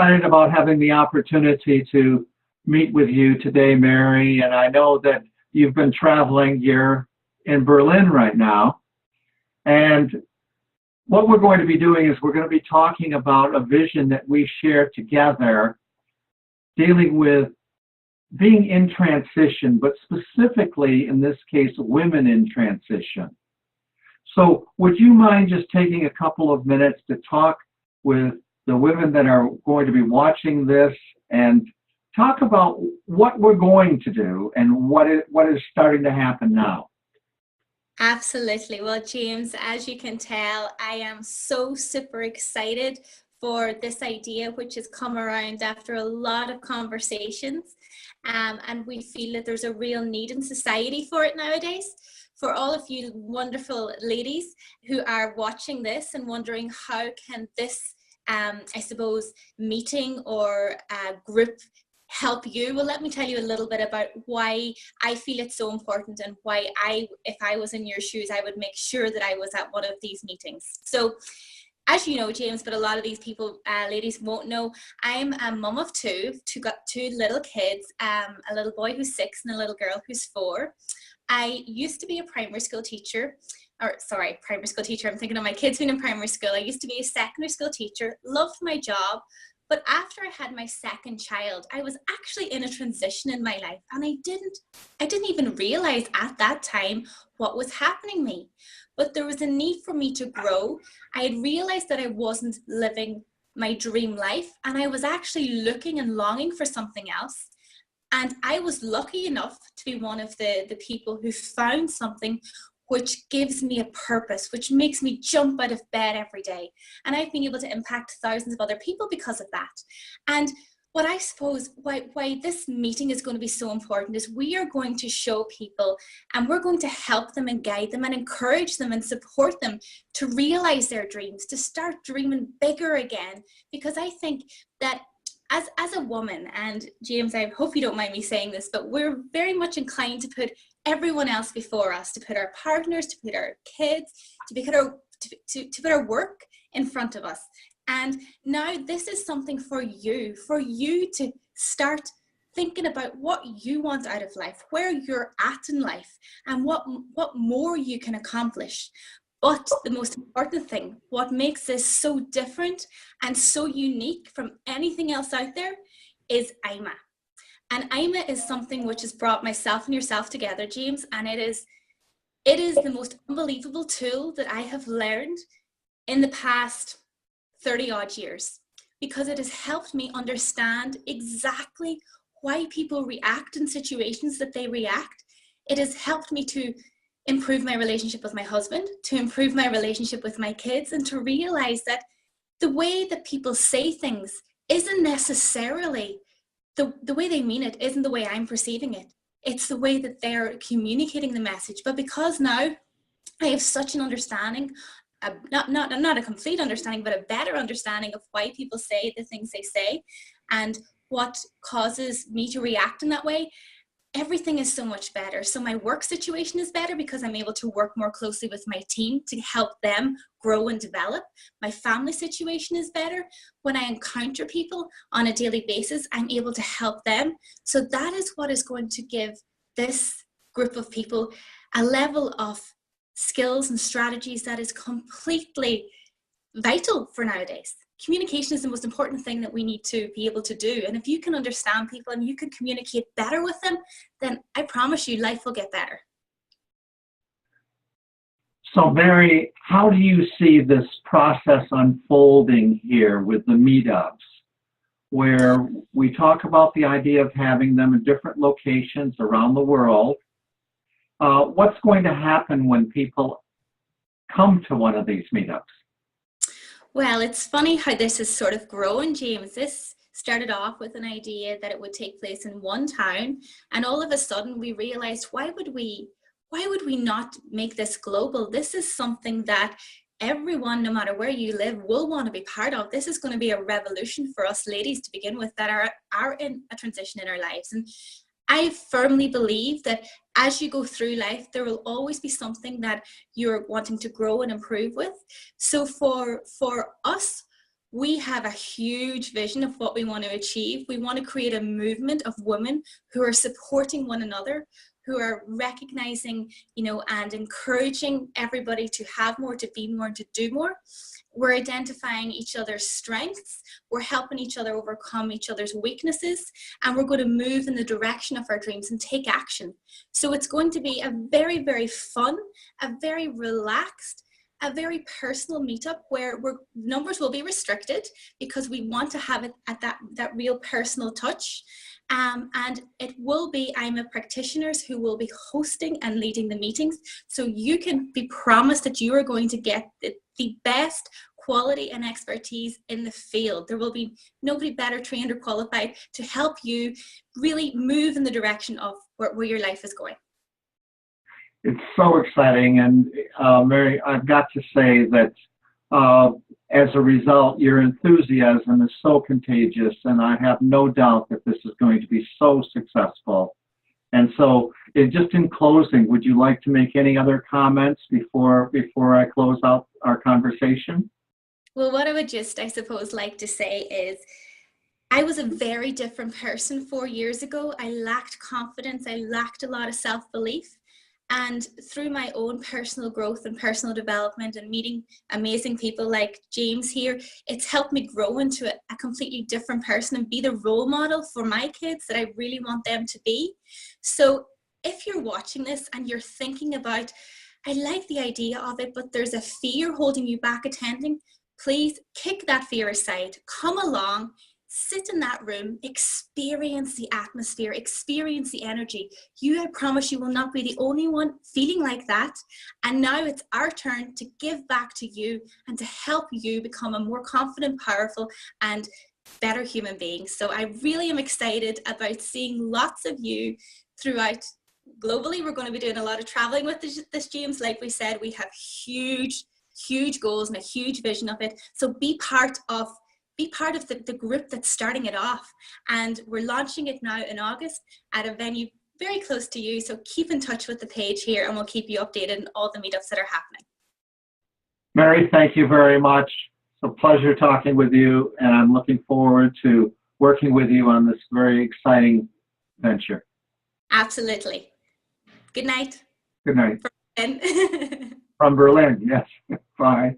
excited about having the opportunity to meet with you today, Mary. And I know that you've been traveling. You're in Berlin right now. And what we're going to be doing is we're going to be talking about a vision that we share together, dealing with being in transition, but specifically in this case, women in transition. So would you mind just taking a couple of minutes to talk with the women that are going to be watching this and talk about what we're going to do and what is starting to happen now? Absolutely. Well, James, as you can tell, I am so super excited for this idea, which has come around after a lot of conversations. And we feel that there's a real need in society for it nowadays. For all of you wonderful ladies who are watching this and wondering how can this, I suppose, meeting or group help you? Well, let me tell you a little bit about why I feel it's so important and why if I was in your shoes, I would make sure that I was at one of these meetings. So, as you know, James, but a lot of these people, ladies won't know, I'm a mum of got two little kids, a little boy who's 6 and a little girl who's 4. I used to be a primary school teacher, primary school teacher. I'm thinking of my kids being in primary school. I used to be a secondary school teacher, loved my job. But after I had my second child, I was actually in a transition in my life, and I didn't even realize at that time what was happening to me. But there was a need for me to grow. I had realized that I wasn't living my dream life, and I was actually looking and longing for something else. And I was lucky enough to be one of the people who found something which gives me a purpose, which makes me jump out of bed every day. And I've been able to impact thousands of other people because of that. And what I suppose why this meeting is going to be so important is we are going to show people, and we're going to help them and guide them and encourage them and support them to realize their dreams, to start dreaming bigger again. Because I think that as a woman, and James, I hope you don't mind me saying this, but we're very much inclined to put everyone else before us, to put our partners, to put our kids, to put our work in front of us. And now this is something for you to start thinking about what you want out of life, where you're at in life, and what more you can accomplish. But the most important thing, what makes this so different and so unique from anything else out there, is IMA. And IMA is something which has brought myself and yourself together, James, and it is the most unbelievable tool that I have learned in the past 30 odd years, because it has helped me understand exactly why people react in situations that they react. It has helped me to improve my relationship with my husband, to improve my relationship with my kids, and to realize that the way that people say things isn't necessarily the way they mean it, isn't the way I'm perceiving it. It's the way that they're communicating the message. But because now I have such an understanding, not a complete understanding, but a better understanding of why people say the things they say and what causes me to react in that way, everything is so much better. So my work situation is better because I'm able to work more closely with my team to help them grow and develop. My family situation is better. When I encounter people on a daily basis, I'm able to help them. So that is what is going to give this group of people a level of skills and strategies that is completely vital for nowadays. Communication is the most important thing that we need to be able to do. And if you can understand people and you can communicate better with them, then I promise you life will get better. So Mary, how do you see this process unfolding here with the meetups, where we talk about the idea of having them in different locations around the world? What's going to happen when people come to one of these meetups? Well, it's funny how this has sort of grown, James. This started off with an idea that it would take place in one town, and all of a sudden we realized, why would we not make this global? This is something that everyone, no matter where you live, will want to be part of. This is going to be a revolution for us ladies to begin with that are in a transition in our lives. And I firmly believe that as you go through life, there will always be something that you're wanting to grow and improve with. So for us, we have a huge vision of what we want to achieve. We want to create a movement of women who are supporting one another, who are recognizing, and encouraging everybody to have more, to be more, and to do more. We're identifying each other's strengths. We're helping each other overcome each other's weaknesses, and we're going to move in the direction of our dreams and take action. So it's going to be a very, very fun, a very relaxed, a very personal meetup where numbers will be restricted because we want to have it at that real personal touch. And it will be, I'm a practitioners who will be hosting and leading the meetings. So you can be promised that you are going to get the best quality and expertise in the field. There will be nobody better trained or qualified to help you really move in the direction of where your life is going. It's so exciting, and Mary, I've got to say that as a result, your enthusiasm is so contagious, and I have no doubt that this is going to be so successful. And so, just in closing, would you like to make any other comments before I close out our conversation? Well, what I would just, I suppose, like to say is, I was a very different person 4 years ago. I lacked confidence. I lacked a lot of self-belief. And through my own personal growth and personal development and meeting amazing people like James here, it's helped me grow into a completely different person and be the role model for my kids that I really want them to be. So if you're watching this and you're thinking about, I like the idea of it, but there's a fear holding you back attending, please kick that fear aside. Come along. Sit in that room, experience the atmosphere, experience the energy. I promise you will not be the only one feeling like that. And now it's our turn to give back to you and to help you become a more confident, powerful, and better human being. So I really am excited about seeing lots of you throughout globally. We're going to be doing a lot of traveling with this, James. Like we said, we have huge goals and a huge vision of it. So be part of the group that's starting it off, and we're launching it now in August at a venue very close to you. So keep in touch with the page here, and we'll keep you updated on all the meetups that are happening. Mary, thank you very much. It's a pleasure talking with you, and I'm looking forward to working with you on this very exciting venture. Absolutely. Good night. Good night. From Berlin. From Berlin, yes. Bye.